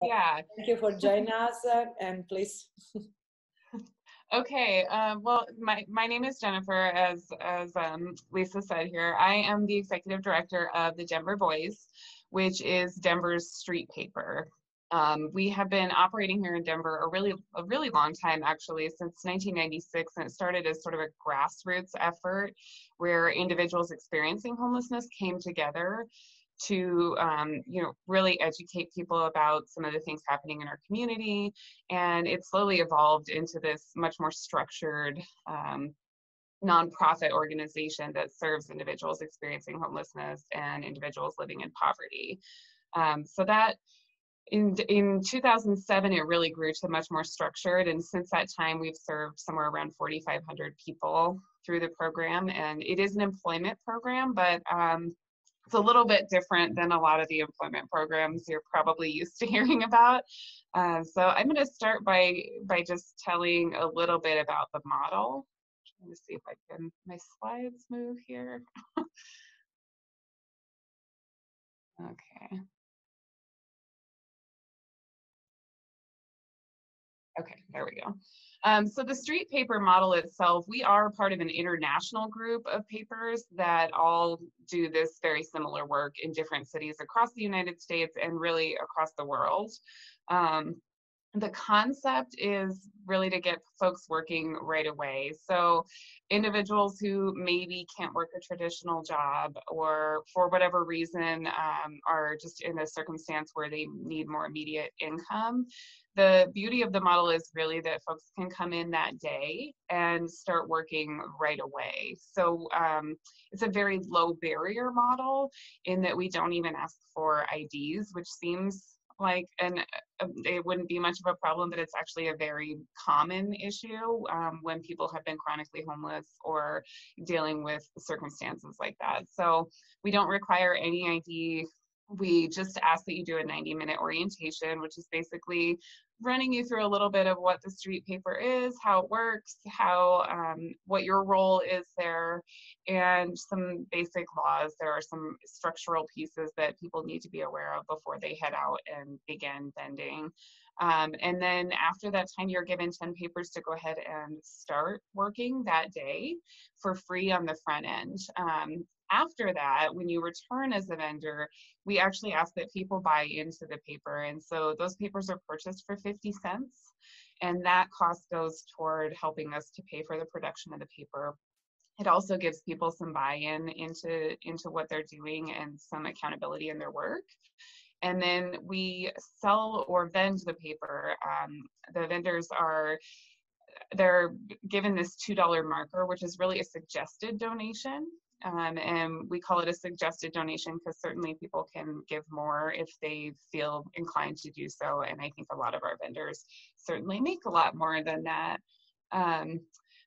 Yeah. Thank you for joining us, and please. Okay. Well, my name is Jennifer, as Lisa said here. I am the executive director of the Denver Voice, which is Denver's street paper. We have been operating here in Denver a really long time, actually, since 1996, and it started as sort of a grassroots effort where individuals experiencing homelessness came together to really educate people about some of the things happening in our community, and it slowly evolved into this much more structured nonprofit organization that serves individuals experiencing homelessness and individuals living in poverty. So that in 2007, it really grew to much more structured, and since that time, we've served somewhere around 4,500 people through the program, and it is an employment program, but it's a little bit different than a lot of the employment programs you're probably used to hearing about. So I'm going to start by just telling a little bit about the model. I'm trying to see if my slides move here. Okay. Okay, there we go. So the street paper model itself, we are part of an international group of papers that all do this very similar work in different cities across the United States and really across the world. The concept is really to get folks working right away. So individuals who maybe can't work a traditional job or for whatever reason are just in a circumstance where they need more immediate income. The beauty of the model is really that folks can come in that day and start working right away. So it's a very low barrier model in that we don't even ask for IDs, which seems like it wouldn't be much of a problem, but it's actually a very common issue when people have been chronically homeless or dealing with circumstances like that. So we don't require any ID. We just ask that you do a 90-minute orientation, which is basically running you through a little bit of what the street paper is, how it works, what your role is there, and some basic laws. There are some structural pieces that people need to be aware of before they head out and begin vending. And then after that time, you're given 10 papers to go ahead and start working that day for free on the front end. After that, when you return as a vendor, we actually ask that people buy into the paper. And so those papers are purchased for 50 cents. And that cost goes toward helping us to pay for the production of the paper. It also gives people some buy-in into what they're doing and some accountability in their work. And then we sell or vend the paper. The vendors they're given this $2 marker, which is really a suggested donation. And we call it a suggested donation because certainly people can give more if they feel inclined to do so. And I think a lot of our vendors certainly make a lot more than that.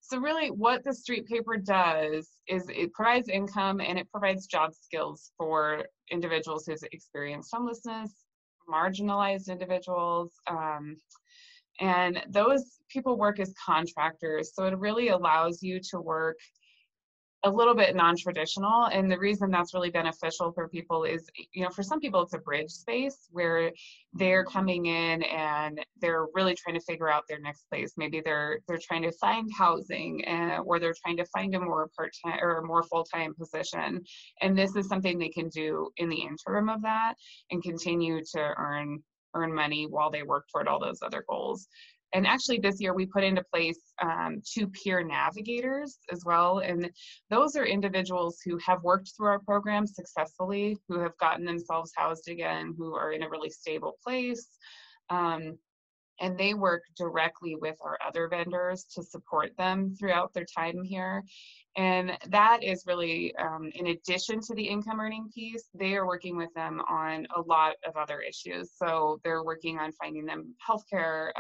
So really what the street paper does is it provides income and it provides job skills for individuals who've experienced homelessness, marginalized individuals, and those people work as contractors. So it really allows you to work a little bit non-traditional, and the reason that's really beneficial for people is, for some people it's a bridge space where they're coming in and they're really trying to figure out their next place. Maybe they're trying to find housing, or they're trying to find a more part-time or a more full-time position, and this is something they can do in the interim of that and continue to earn money while they work toward all those other goals. And actually this year we put into place 2 peer navigators as well. And those are individuals who have worked through our program successfully, who have gotten themselves housed again, who are in a really stable place. And they work directly with our other vendors to support them throughout their time here. And that is really, in addition to the income earning piece, they are working with them on a lot of other issues. So they're working on finding them healthcare,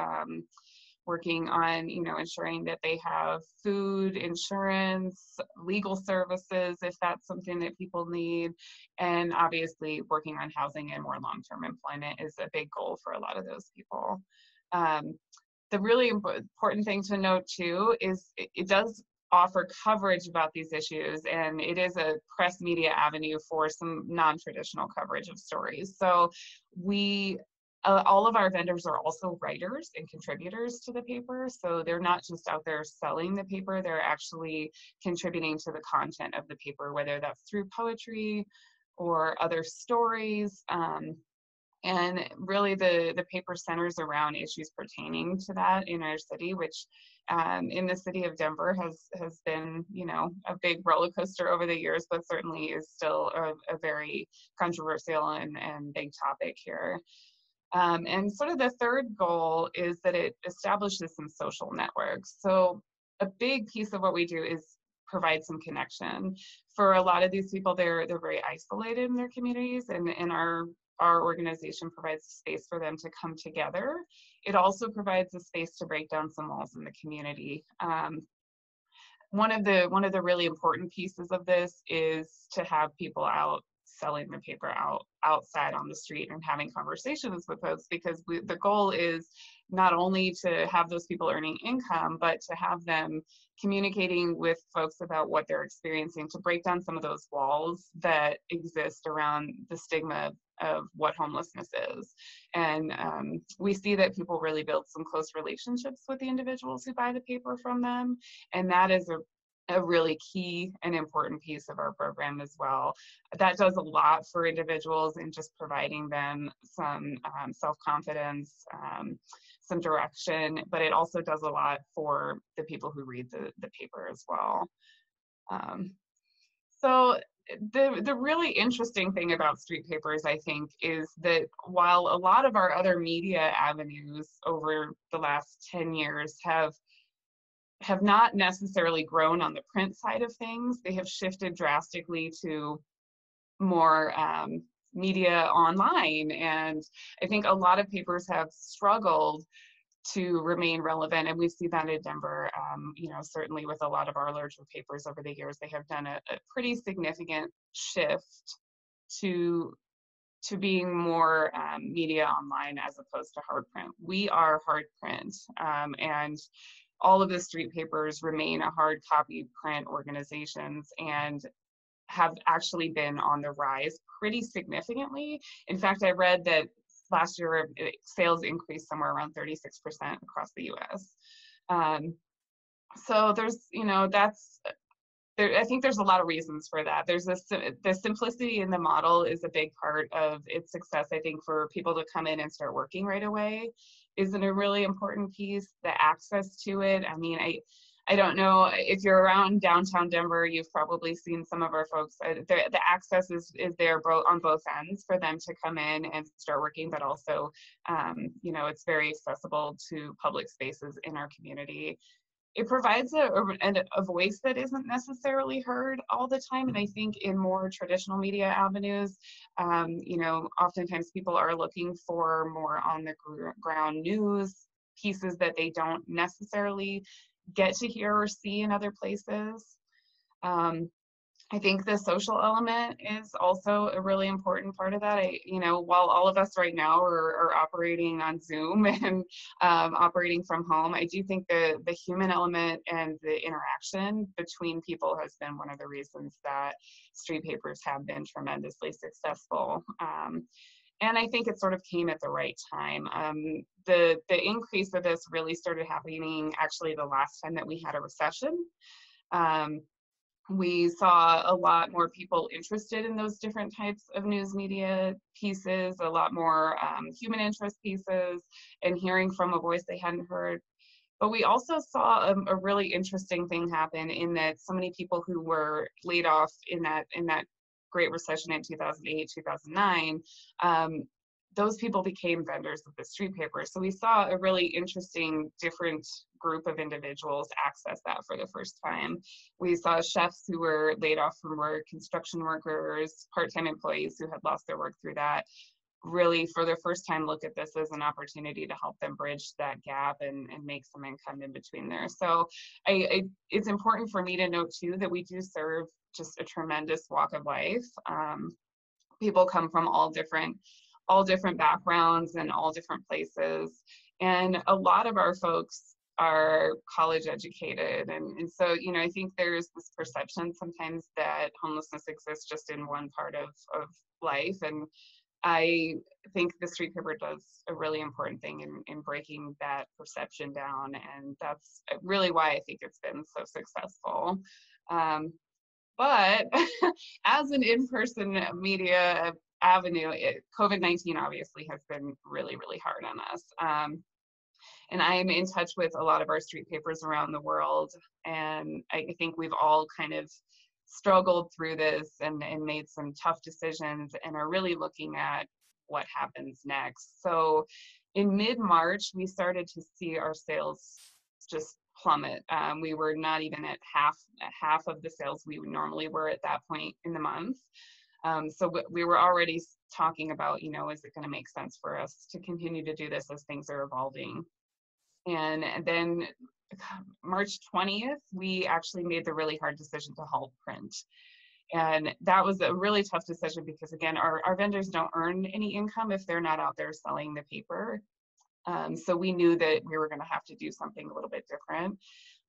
working on, ensuring that they have food, insurance, legal services, if that's something that people need. And obviously working on housing and more long-term employment is a big goal for a lot of those people. The really important thing to note too is it does offer coverage about these issues, and it is a press media avenue for some non-traditional coverage of stories. So we All of our vendors are also writers and contributors to the paper. So they're not just out there selling the paper, they're actually contributing to the content of the paper, whether that's through poetry or other stories. And really the paper centers around issues pertaining to that in our city, which in the city of Denver has been, you know, a big roller coaster over the years, but certainly is still a very controversial and big topic here. And sort of the third goal is that it establishes some social networks. So a big piece of what we do is provide some connection. For a lot of these people, they're very isolated in their communities, and our organization provides a space for them to come together. It also provides a space to break down some walls in the community. One of the really important pieces of this is to have people out selling the paper outside on the street and having conversations with folks, because the goal is not only to have those people earning income, but to have them communicating with folks about what they're experiencing, to break down some of those walls that exist around the stigma of what homelessness is. And we see that people really build some close relationships with the individuals who buy the paper from them. And that is a really key and important piece of our program as well. That does a lot for individuals in just providing them some self-confidence, some direction, but it also does a lot for the people who read the paper as well. So the really interesting thing about street papers, I think, is that while a lot of our other media avenues over the last 10 years have not necessarily grown on the print side of things, they have shifted drastically to more media online. And I think a lot of papers have struggled to remain relevant, and we see that in Denver. You know, certainly with a lot of our larger papers over the years, they have done a pretty significant shift to being more media online as opposed to hard print. We are hard print, and all of the street papers remain a hard copy print organizations and have actually been on the rise pretty significantly. In fact, I read that last year sales increased somewhere around 36% across the US. So there's, you know, I think there's a lot of reasons for that. There's the simplicity in the model is a big part of its success. I think for people to come in and start working right away isn't a really important piece. The access to it, I mean, I don't know if you're around downtown Denver, you've probably seen some of our folks. The access is there on both ends for them to come in and start working, but also, you know, it's very accessible to public spaces in our community. It provides a voice that isn't necessarily heard all the time. And I think in more traditional media avenues, you know, oftentimes people are looking for more on the ground news pieces that they don't necessarily get to hear or see in other places. I think the social element is also a really important part of that. You know, while all of us right now are operating on Zoom and operating from home, I do think the human element and the interaction between people has been one of the reasons that street papers have been tremendously successful. And I think it sort of came at the right time. The increase of this really started happening actually the last time that we had a recession. We saw a lot more people interested in those different types of news media pieces, a lot more human interest pieces, and hearing from a voice they hadn't heard. But we also saw a really interesting thing happen in that so many people who were laid off in that Great Recession in 2008, 2009, those people became vendors of the street paper. So we saw a really interesting, different group of individuals access that for the first time. We saw chefs who were laid off from work, construction workers, part-time employees who had lost their work through that, really for the first time look at this as an opportunity to help them bridge that gap and make some income in between there. So it's important for me to note too that we do serve just a tremendous walk of life. People come from all different backgrounds and all different places. And a lot of our folks are college educated. And so, you know, I think there's this perception sometimes that homelessness exists just in one part of life. And I think the street paper does a really important thing in breaking that perception down, and that's really why I think it's been so successful. But as an in-person media avenue, COVID-19 obviously has been really, really hard on us. And I am in touch with a lot of our street papers around the world, and I think we've all kind of struggled through this and made some tough decisions and are really looking at what happens next. So in mid-March, we started to see our sales just plummet. We were not even at half of the sales we normally were at that point in the month. So we were already talking about, you know, is it going to make sense for us to continue to do this as things are evolving? And then March 20th, we actually made the really hard decision to halt print. And that was a really tough decision because, again, our vendors don't earn any income if they're not out there selling the paper. So we knew that we were going to have to do something a little bit different.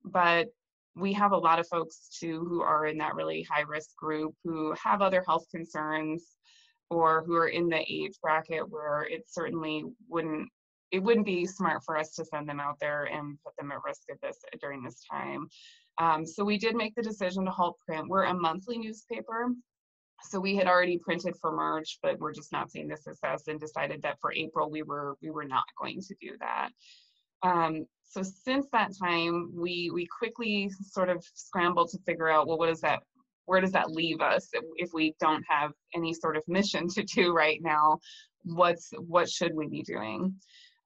But we have a lot of folks, too, who are in that really high-risk group who have other health concerns or who are in the age bracket where it certainly wouldn't be smart for us to send them out there and put them at risk of this during this time. So we did make the decision to halt print. We're a monthly newspaper, so we had already printed for March, but we're just not seeing the success and decided that for April we were not going to do that. So since that time, we quickly sort of scrambled to figure out, well, where does that leave us if we don't have any sort of mission to do right now? What should we be doing?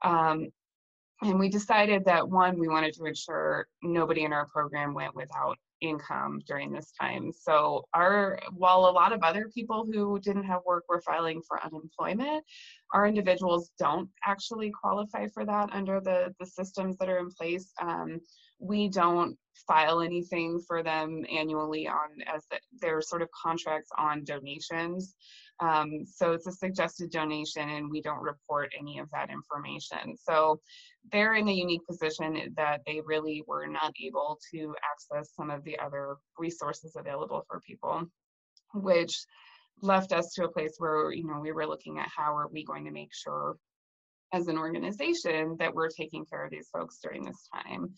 And we decided that, one, we wanted to ensure nobody in our program went without income during this time. So while a lot of other people who didn't have work were filing for unemployment, our individuals don't actually qualify for that under the systems that are in place. We don't file anything for them annually as their sort of contracts on donations. So it's a suggested donation and we don't report any of that information. So they're in a unique position that they really were not able to access some of the other resources available for people, which left us to a place where, you know, we were looking at how are we going to make sure as an organization that we're taking care of these folks during this time.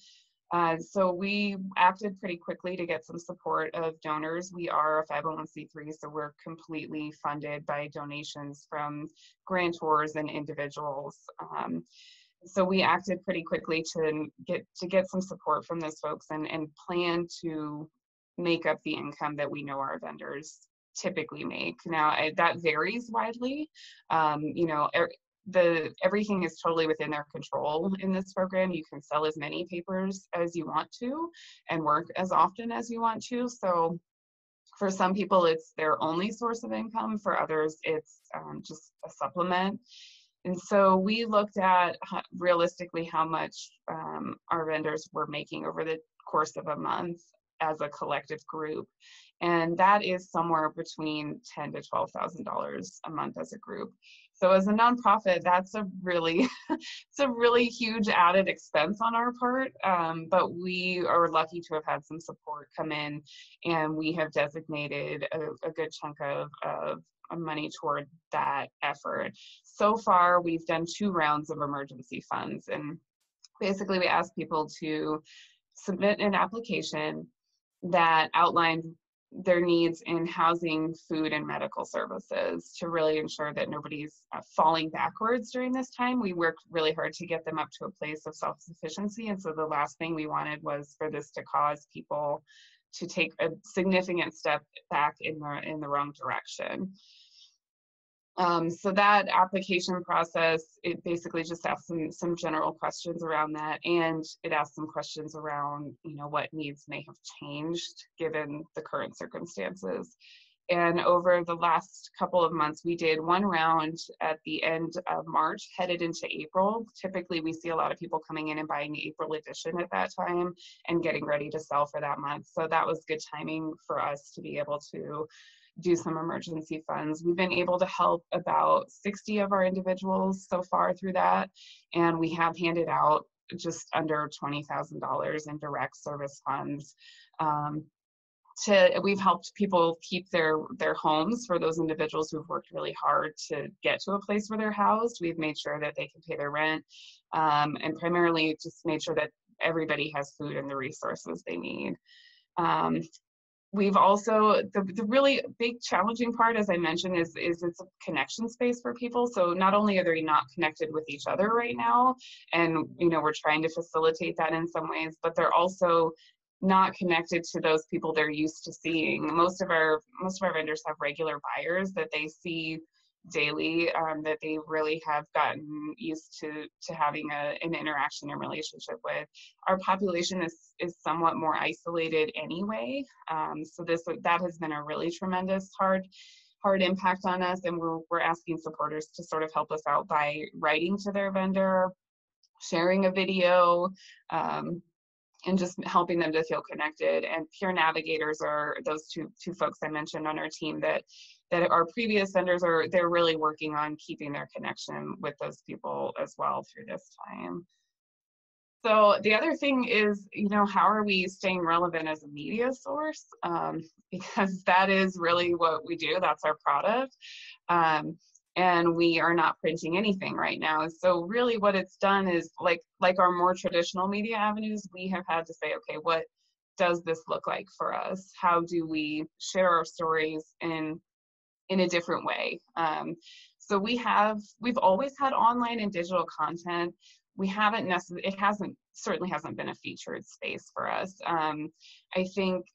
So we acted pretty quickly to get some support of donors. We are a 501c3, so we're completely funded by donations from grantors and individuals. So we acted pretty quickly to get some support from those folks and plan to make up the income that we know our vendors typically make. Now that varies widely. You know, everything is totally within their control in this program. You can sell as many papers as you want to and work as often as you want to. So for some people, it's their only source of income. For others, it's just a supplement. And so we looked at realistically how much our vendors were making over the course of a month as a collective group. And that is somewhere between $10,000 to $12,000 a month as a group. So as a nonprofit, that's a really, it's a really huge added expense on our part. But we are lucky to have had some support come in, and we have designated a good chunk of money toward that effort. So far, we've done 2 rounds of emergency funds, and basically we ask people to submit an application that outlined their needs in housing, food, and medical services to really ensure that nobody's falling backwards during this time. We worked really hard to get them up to a place of self-sufficiency, and so the last thing we wanted was for this to cause people to take a significant step back in the wrong direction. So that application process, it basically just asks some general questions around that, and it asks some questions around, you know, what needs may have changed given the current circumstances. And over the last couple of months, we did 1 round at the end of March, headed into April. Typically, we see a lot of people coming in and buying the April edition at that time and getting ready to sell for that month. So that was good timing for us to be able to do some emergency funds. We've been able to help about 60 of our individuals so far through that, and we have handed out just under $20,000 in direct service funds we've helped people keep their homes for those individuals who've worked really hard to get to a place where they're housed. We've made sure that they can pay their rent, and primarily just made sure that everybody has food and the resources they need. We've also, the really big challenging part, as I mentioned, is it's a connection space for people. So not only are they not connected with each other right now, and we're trying to facilitate that in some ways, but they're also not connected to those people they're used to seeing. Most of our vendors have regular buyers that they see daily, that they really have gotten used to having an interaction and relationship with. Our population is somewhat more isolated anyway, so that has been a really tremendous hard impact on us, and we're asking supporters to sort of help us out by writing to their vendor, sharing a video, and just helping them to feel connected. And peer navigators are those two folks I mentioned on our team that our previous vendors they're really working on keeping their connection with those people as well through this time. So the other thing is, how are we staying relevant as a media source? Because that is really what we do. That's our product. And we are not printing anything right now. So really what it's done is like our more traditional media avenues, we have had to say, okay, what does this look like for us? How do we share our stories in a different way? So we've always had online and digital content. We haven't certainly hasn't been a featured space for us. I think,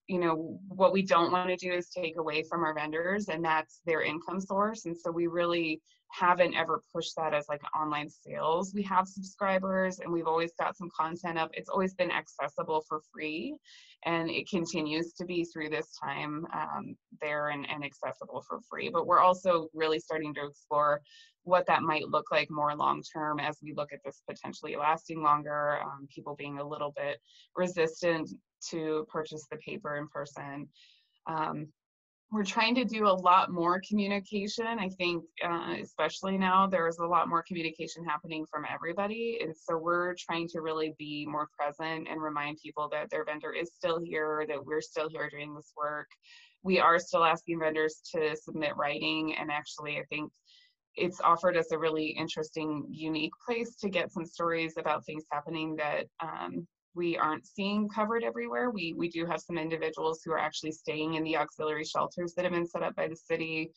what we don't want to do is take away from our vendors, and that's their income source. And so we really haven't ever pushed that as like online sales. We have subscribers and we've always got some content up. It's always been accessible for free, and it continues to be through this time there and accessible for free. But we're also really starting to explore what that might look like more long-term as we look at this potentially lasting longer, people being a little bit resistant to purchase the paper in person. We're trying to do a lot more communication. I think, especially now, there's a lot more communication happening from everybody. And so we're trying to really be more present and remind people that their vendor is still here, that we're still here doing this work. We are still asking vendors to submit writing, and actually, I think it's offered us a really interesting, unique place to get some stories about things happening that we aren't seeing covered everywhere. We do have some individuals who are actually staying in the auxiliary shelters that have been set up by the city.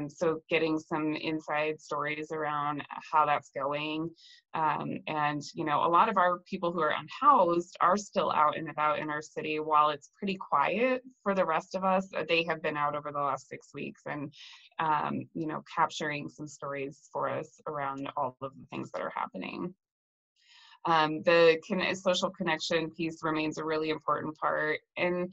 So getting some inside stories around how that's going. And, a lot of our people who are unhoused are still out and about in our city. While it's pretty quiet for the rest of us, they have been out over the last 6 weeks and, capturing some stories for us around all of the things that are happening. The social connection piece remains a really important part. And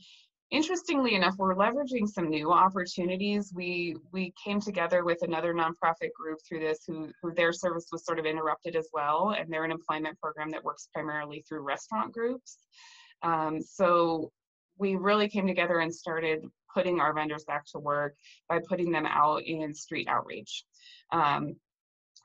interestingly enough, we're leveraging some new opportunities. We came together with another nonprofit group through this who their service was sort of interrupted as well. And they're an employment program that works primarily through restaurant groups. So we really came together and started putting our vendors back to work by putting them out in street outreach.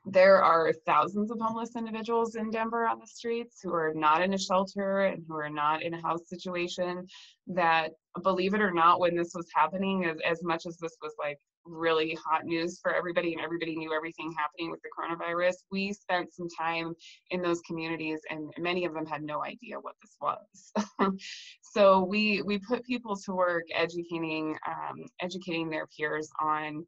There are thousands of homeless individuals in Denver on the streets who are not in a shelter and who are not in a house situation that, believe it or not, when this was happening, as much as this was like really hot news for everybody and everybody knew everything happening with the coronavirus, we spent some time in those communities and many of them had no idea what this was. So we put people to work educating their peers on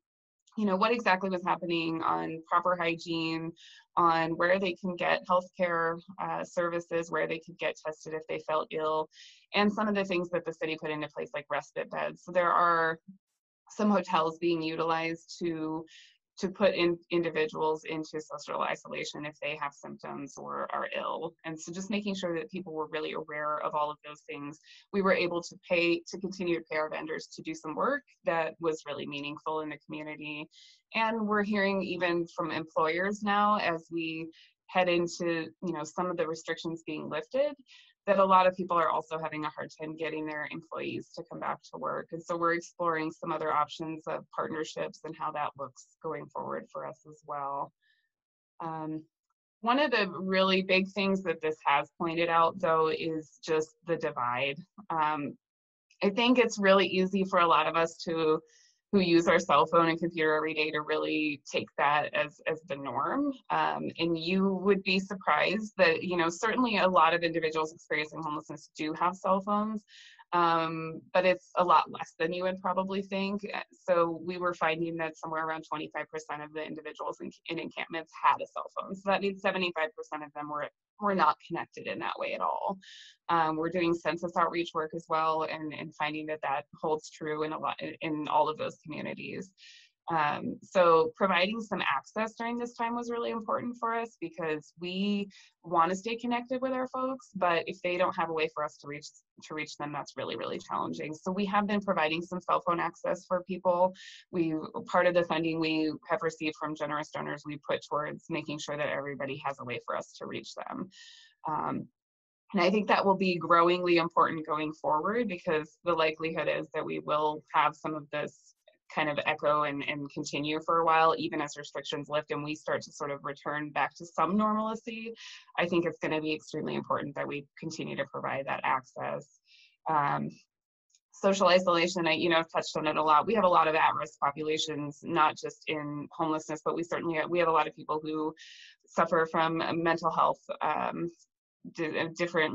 what exactly was happening, on proper hygiene, on where they can get healthcare services, where they could get tested if they felt ill, and some of the things that the city put into place, like respite beds. So there are some hotels being utilized to put individuals into social isolation if they have symptoms or are ill. And so just making sure that people were really aware of all of those things. We were able to continue to pay our vendors to do some work that was really meaningful in the community. And we're hearing even from employers now, as we head into, some of the restrictions being lifted, that a lot of people are also having a hard time getting their employees to come back to work. And so we're exploring some other options of partnerships and how that looks going forward for us as well. One of the really big things that this has pointed out, though, is just the divide. I think it's really easy for a lot of us who use our cell phone and computer every day to really take that as the norm. And you would be surprised that, you know, certainly a lot of individuals experiencing homelessness do have cell phones, but it's a lot less than you would probably think. So we were finding that somewhere around 25% of the individuals in encampments had a cell phone. So that means 75% of them were not connected in that way at all. We're doing census outreach work as well, and finding that holds true in all of those communities. So providing some access during this time was really important for us, because we want to stay connected with our folks, but if they don't have a way for us to reach them, that's really, really challenging. So we have been providing some cell phone access for people. Part of the funding we have received from generous donors, we put towards making sure that everybody has a way for us to reach them. And I think that will be growingly important going forward, because the likelihood is that we will have some of this kind of echo and continue for a while, even as restrictions lift and we start to sort of return back to some normalcy. I think it's going to be extremely important that we continue to provide that access. Social isolation, I've touched on it a lot. We have a lot of at-risk populations, not just in homelessness, but we have a lot of people who suffer from mental health,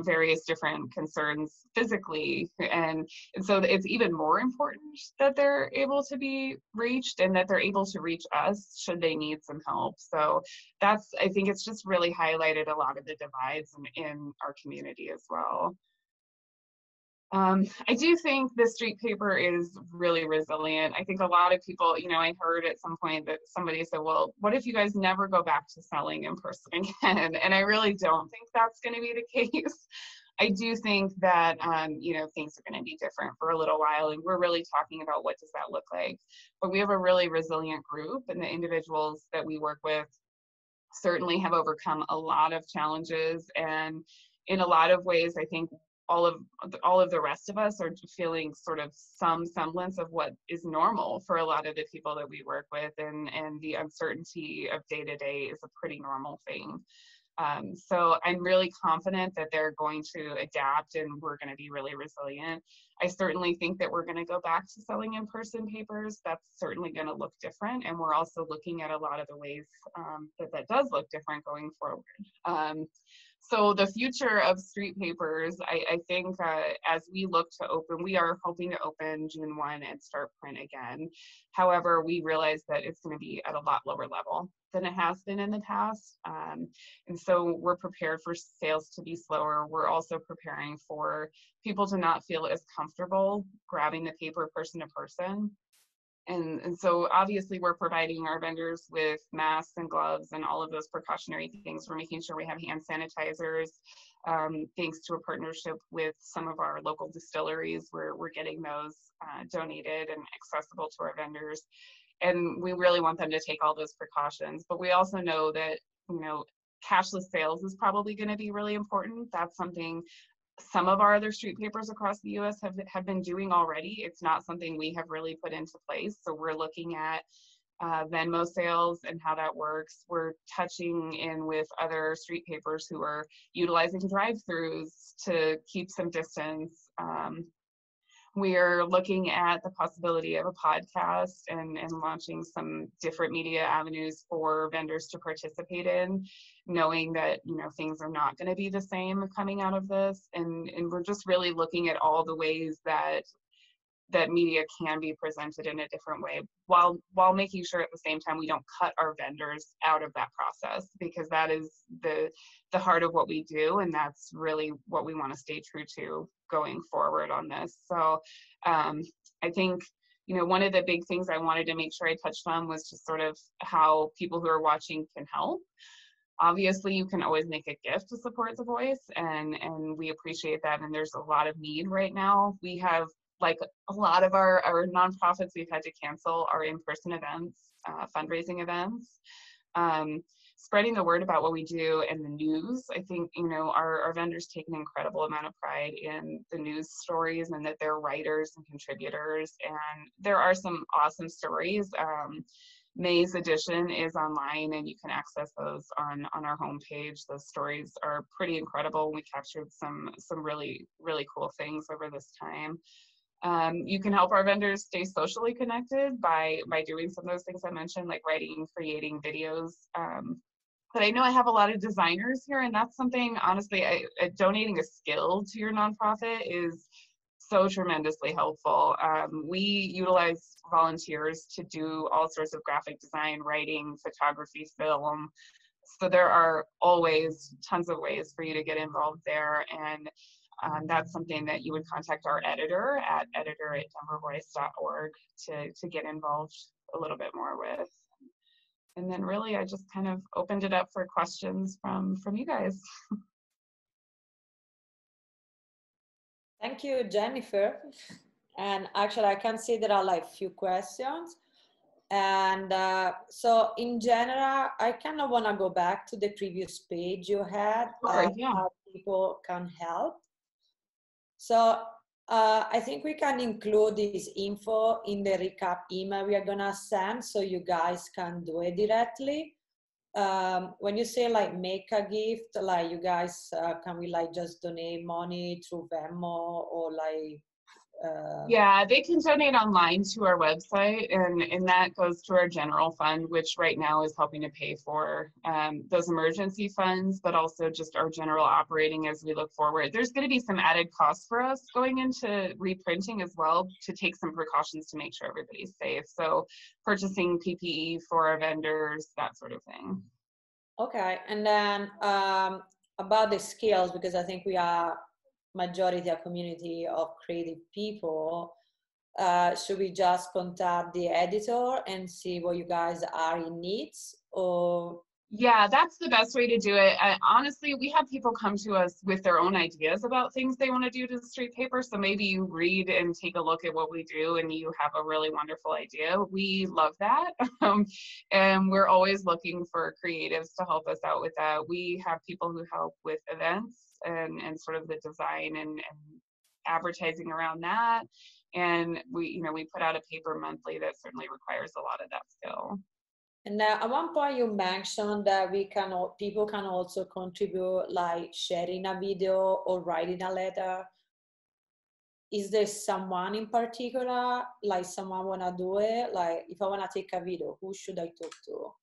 various different concerns physically, and so it's even more important that they're able to be reached and that they're able to reach us should they need some help. So I think it's just really highlighted a lot of the divides in our community as well. I do think the street paper is really resilient. I think a lot of people, I heard at some point that somebody said, well, what if you guys never go back to selling in person again? And I really don't think that's going to be the case. I do think that, things are going to be different for a little while, and we're really talking about what does that look like. But we have a really resilient group, and the individuals that we work with certainly have overcome a lot of challenges. And in a lot of ways, I think all of the rest of us are feeling sort of some semblance of what is normal for a lot of the people that we work with, and the uncertainty of day to day is a pretty normal thing. So I'm really confident that they're going to adapt and we're going to be really resilient. I certainly think that we're going to go back to selling in-person papers. That's certainly going to look different, and we're also looking at a lot of the ways that does look different going forward. So the future of street papers, I think as we look to open, we are hoping to open June 1 and start print again. However, we realize that it's going to be at a lot lower level than it has been in the past. And so we're prepared for sales to be slower. We're also preparing for people to not feel as comfortable grabbing the paper person to person. And so obviously we're providing our vendors with masks and gloves and all of those precautionary things. We're making sure we have hand sanitizers. Thanks to a partnership with some of our local distilleries, we're getting those donated and accessible to our vendors. And we really want them to take all those precautions. But we also know that, cashless sales is probably going to be really important. That's something some of our other street papers across the U.S. have been doing already. It's not something we have really put into place. So we're looking at Venmo sales and how that works. We're touching in with other street papers who are utilizing drive-throughs to keep some distance. We are looking at the possibility of a podcast and launching some different media avenues for vendors to participate in, knowing that, things are not going to be the same coming out of this. And we're just really looking at all the ways that media can be presented in a different way, while making sure at the same time we don't cut our vendors out of that process, because that is the heart of what we do, and that's really what we want to stay true to going forward on this. So I think, one of the big things I wanted to make sure I touched on was just sort of how people who are watching can help. Obviously, you can always make a gift to support The Voice, and we appreciate that, and there's a lot of need right now. We have, like a lot of our nonprofits, we've had to cancel our in-person events, fundraising events. Spreading the word about what we do in the news. I think, our vendors take an incredible amount of pride in the news stories, and that they're writers and contributors. And there are some awesome stories. May's edition is online, and you can access those on our homepage. Those stories are pretty incredible. We captured some really, really cool things over this time. You can help our vendors stay socially connected by doing some of those things I mentioned, like writing, creating videos. But I know I have a lot of designers here, and that's something, honestly, donating a skill to your nonprofit is so tremendously helpful. We utilize volunteers to do all sorts of graphic design, writing, photography, film. So there are always tons of ways for you to get involved there. And that's something that you would contact our editor at editor@denvervoice.org to get involved a little bit more with. And then really, I just kind of opened it up for questions from you guys. Thank you, Jennifer. And actually, I can see there are like few questions. And so in general, I kind of want to go back to the previous page you had, Sure, yeah. how people can help. So I think we can include this info in the recap email we are gonna send so you guys can do it directly. When you say like make a gift, like you guys, can we like just donate money through Venmo or like? Yeah, they can donate online to our website, and that goes to our general fund, which right now is helping to pay for those emergency funds, but also just our general operating as we look forward. There's going to be some added costs for us going into reprinting as well to take some precautions to make sure everybody's safe. So purchasing PPE for our vendors, that sort of thing. Okay, and then about the skills, because I think we are majority a community of creative people, should we just contact the editor and see what you guys are in needs, or? Yeah, that's the best way to do it. Honestly, we have people come to us with their own ideas about things they want to do to the street paper. So maybe you read and take a look at what we do and you have a really wonderful idea. We love that. And we're always looking for creatives to help us out with that. We have people who help with events and sort of the design and advertising around that. And we put out a paper monthly that certainly requires a lot of that skill. And at one point you mentioned that people can also contribute, like sharing a video or writing a letter. Is there someone in particular, like someone wanna do it? Like if I wanna take a video, who should I talk to?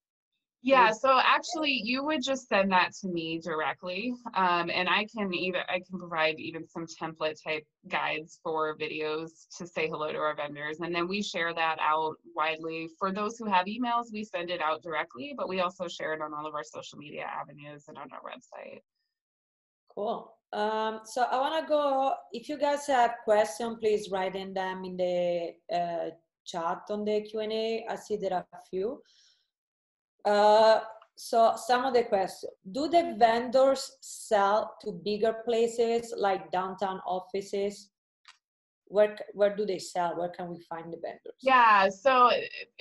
Yeah, so actually you would just send that to me directly. And I can provide even some template type guides for videos to say hello to our vendors. And then we share that out widely. For those who have emails, we send it out directly, but we also share it on all of our social media avenues and on our website. Cool. So I wanna go, if you guys have questions, please write in them in the chat on the Q&A. I see there are a few. So some of the questions, do the vendors sell to bigger places like downtown offices? Where do they sell? Where can we find the vendors? Yeah, so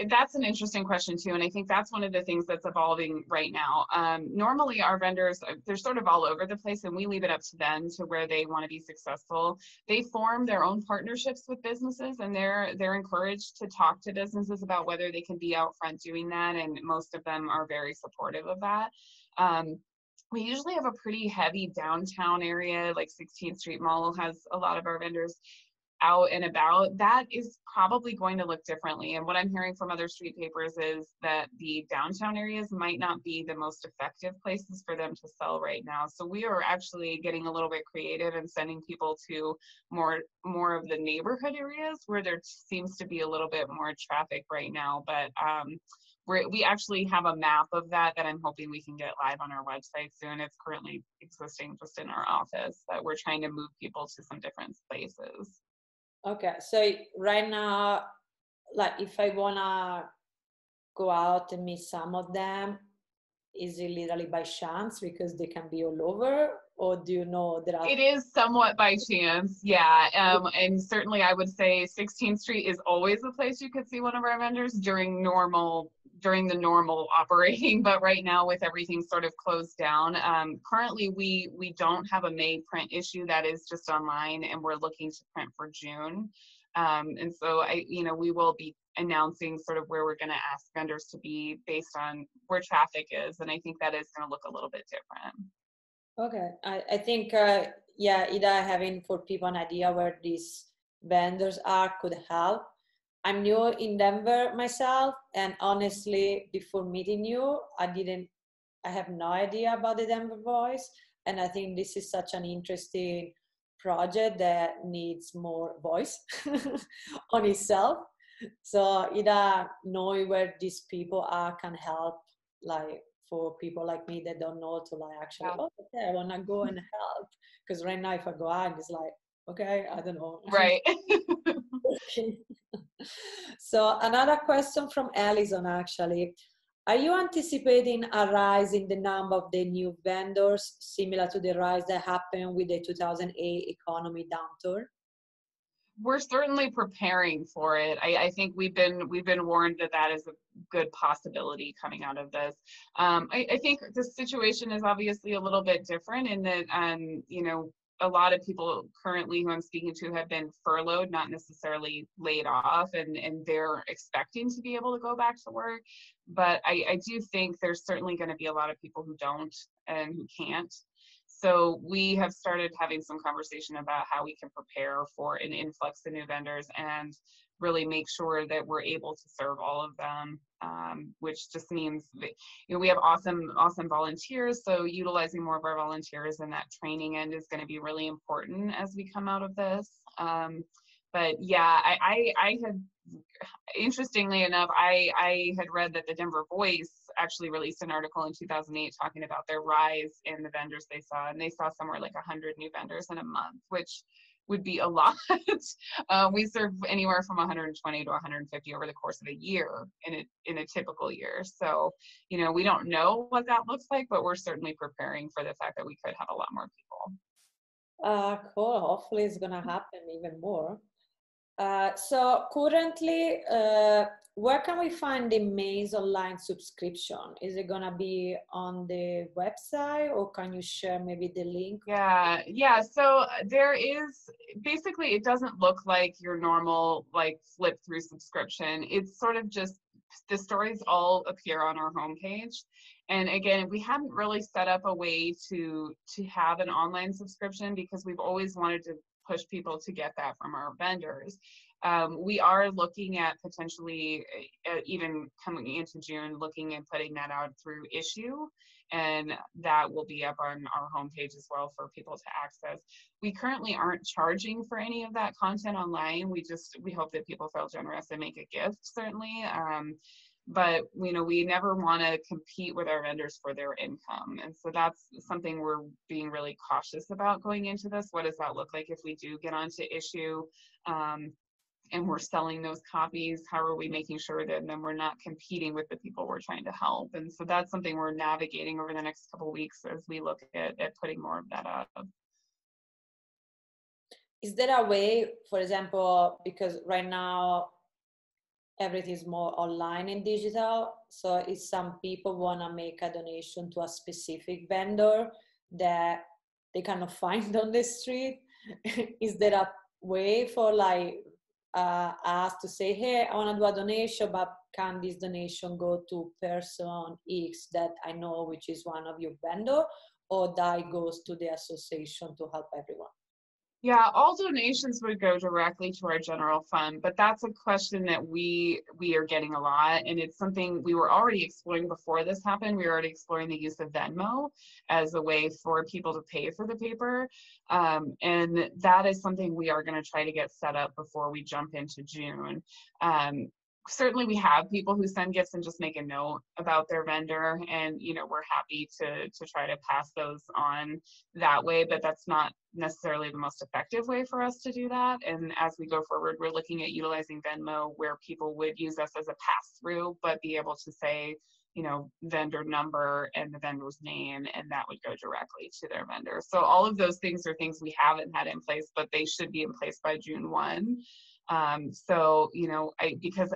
that's an interesting question too. And I think that's one of the things that's evolving right now. Normally our vendors, they're sort of all over the place and we leave it up to them to where they want to be successful. They form their own partnerships with businesses and they're encouraged to talk to businesses about whether they can be out front doing that. And most of them are very supportive of that. We usually have a pretty heavy downtown area, like 16th Street Mall has a lot of our vendors out and about. That is probably going to look differently. And what I'm hearing from other street papers is that the downtown areas might not be the most effective places for them to sell right now. So we are actually getting a little bit creative and sending people to more of the neighborhood areas where there seems to be a little bit more traffic right now. But we actually have a map of that I'm hoping we can get live on our website soon. It's currently existing just in our office, but we're trying to move people to some different places. Okay, so right now, like if I wanna go out and meet some of them, is it literally by chance because they can be all over, or do you know there are? It is somewhat by chance, yeah. And certainly I would say 16th Street is always the place you could see one of our vendors during the normal operating, but right now with everything sort of closed down, currently we don't have a May print issue. That is just online and we're looking to print for June. And so we will be announcing sort of where we're going to ask vendors to be based on where traffic is. And I think that is going to look a little bit different. Okay, I think, yeah, either having for people an idea where these vendors are could help. I'm new in Denver myself, and honestly, before meeting you, I have no idea about the Denver Voice, and I think this is such an interesting project that needs more voice on itself. So either knowing where these people are can help, like for people like me that don't know to like actually, Yeah. oh, okay, I want to go and help. Because right now, if I go out, it's like, okay, I don't know. Right. So another question from Alison actually. Are you anticipating a rise in the number of the new vendors similar to the rise that happened with the 2008 economy downturn? We're certainly preparing for it. I think we've been warned that that is a good possibility coming out of this. I think the situation is obviously a little bit different in that you know, a lot of people currently who I'm speaking to have been furloughed, not necessarily laid off, and they're expecting to be able to go back to work. But I do think there's certainly going to be a lot of people who don't and who can't. So we have started having some conversation about how we can prepare for an influx of new vendors and really make sure that we're able to serve all of them, which just means that, you know, we have awesome volunteers. So utilizing more of our volunteers in that training end is going to be really important as we come out of this. But yeah, I had, interestingly enough, I had read that the Denver Voice actually released an article in 2008 talking about their rise in the vendors they saw, and they saw somewhere like 100 new vendors in a month, which would be a lot. We serve anywhere from 120 to 150 over the course of a year in a typical year. So, you know, we don't know what that looks like, but we're certainly preparing for the fact that we could have a lot more people. Cool. Hopefully, it's gonna happen even more. So currently, where can we find the Maze online subscription? Is it gonna be on the website, or can you share maybe the link? Yeah. So there is, basically, it doesn't look like your normal like flip through subscription. It's sort of just, the stories all appear on our homepage. And again, we haven't really set up a way to have an online subscription because we've always wanted to push people to get that from our vendors. We are looking at potentially, even coming into June, looking at putting that out through Issue, and that will be up on our homepage as well for people to access. We currently aren't charging for any of that content online. We hope that people feel generous and make a gift, certainly. But you know, we never want to compete with our vendors for their income, and so that's something we're being really cautious about going into this. What does that look like if we do get onto Issue and we're selling those copies? How are we making sure that then we're not competing with the people we're trying to help? And so that's something we're navigating over the next couple of weeks as we look at putting more of that up. Is there a way, for example, because right now everything is more online and digital, so if some people want to make a donation to a specific vendor that they cannot find on the street, is there a way for like us to say, hey, I want to do a donation, but can this donation go to person X that I know, which is one of your vendor, or that goes to the association to help everyone? Yeah, all donations would go directly to our general fund, but that's a question that we are getting a lot, and it's something we were already exploring before this happened. We were already exploring the use of Venmo as a way for people to pay for the paper, and that is something we are going to try to get set up before we jump into June. Certainly we have people who send gifts and just make a note about their vendor, and you know, we're happy to try to pass those on that way, but that's not necessarily the most effective way for us to do that. And as we go forward, we're looking at utilizing Venmo, where people would use us as a pass-through, but be able to say, you know, vendor number and the vendor's name, and that would go directly to their vendor. So all of those things are things we haven't had in place, but they should be in place by June 1. So, you know, because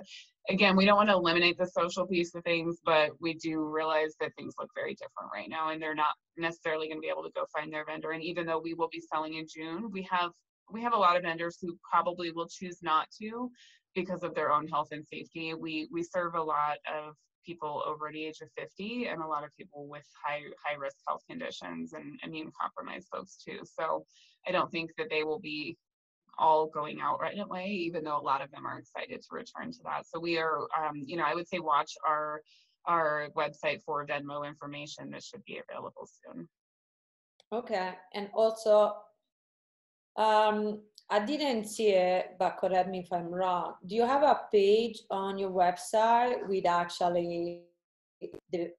again, we don't want to eliminate the social piece of things, but we do realize that things look very different right now, and they're not necessarily going to be able to go find their vendor. And even though we will be selling in June, we have a lot of vendors who probably will choose not to because of their own health and safety. We serve a lot of people over the age of 50 and a lot of people with high risk health conditions and immune compromised folks too. So I don't think that they will be all going out right away, even though a lot of them are excited to return to that. So we are, you know, I would say watch our website for Venmo information that should be available soon. Okay, and also, I didn't see it, but correct me if I'm wrong. Do you have a page on your website with actually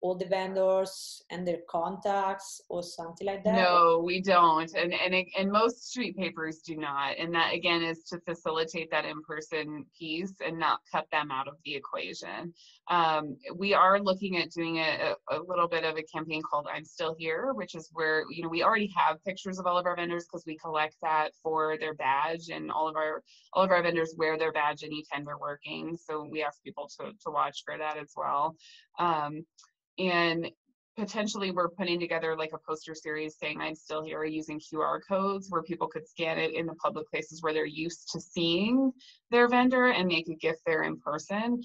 all the vendors and their contacts or something like that? No, we don't, and most street papers do not, and that again is to facilitate that in-person piece and not cut them out of the equation. We are looking at doing a little bit of a campaign called "I'm Still Here," which is where, you know, we already have pictures of all of our vendors because we collect that for their badge, and all of our vendors wear their badge anytime they're working. So we ask people to watch for that as well, and potentially we're putting together like a poster series saying "I'm still here" using QR codes where people could scan it in the public places where they're used to seeing their vendor and make a gift there in person.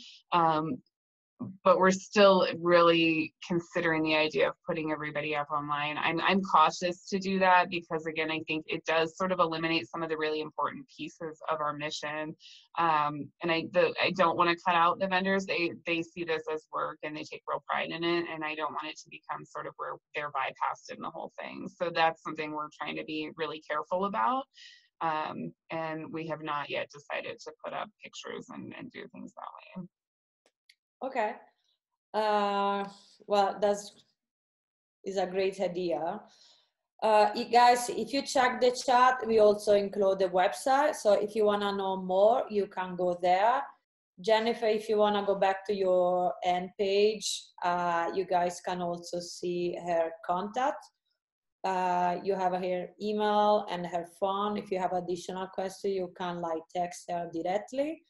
But we're still really considering the idea of putting everybody up online. I'm cautious to do that because, again, I think it does sort of eliminate some of the really important pieces of our mission. And I don't want to cut out the vendors. They see this as work and they take real pride in it. And I don't want it to become sort of where they're bypassed in the whole thing. So that's something we're trying to be really careful about. And we have not yet decided to put up pictures and do things that way. Okay. Well, is a great idea. Guys, if you check the chat, we also include the website. So if you want to know more, you can go there. Jennifer, if you want to go back to your end page, you guys can also see her contact. You have her email and her phone. If you have additional questions, you can like text her directly.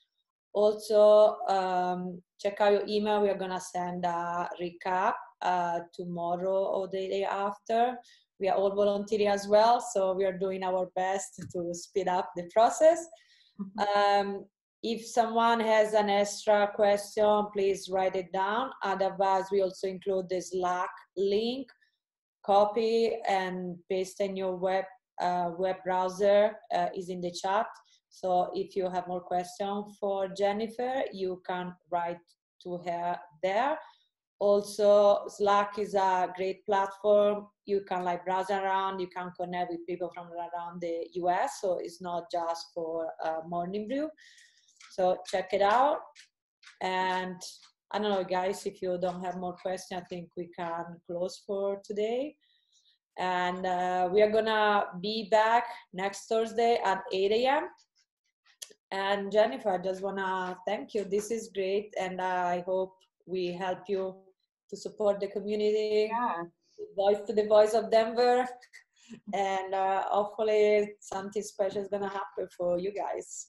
Also, check out your email. We are gonna send a recap tomorrow or the day after. We are all volunteering as well, so we are doing our best to speed up the process. If someone has an extra question, please write it down. Otherwise, we also include the Slack link, copy and paste in your web browser is in the chat. So if you have more questions for Jennifer, you can write to her there. Also, Slack is a great platform. You can like browse around, you can connect with people from around the US. So it's not just for Morning Brew. So check it out. And I don't know, guys, if you don't have more questions, I think we can close for today. And we are gonna be back next Thursday at 8 a.m. And Jennifer, I just wanna thank you. This is great, and I hope we help you to support the community. Yeah. Voice to the voice of Denver, and hopefully something special is gonna happen for you guys.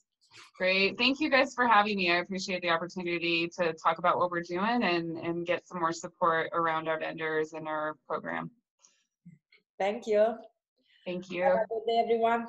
Great. Thank you guys for having me. I appreciate the opportunity to talk about what we're doing and get some more support around our vendors and our program. Thank you. Thank you. Have a good day, everyone.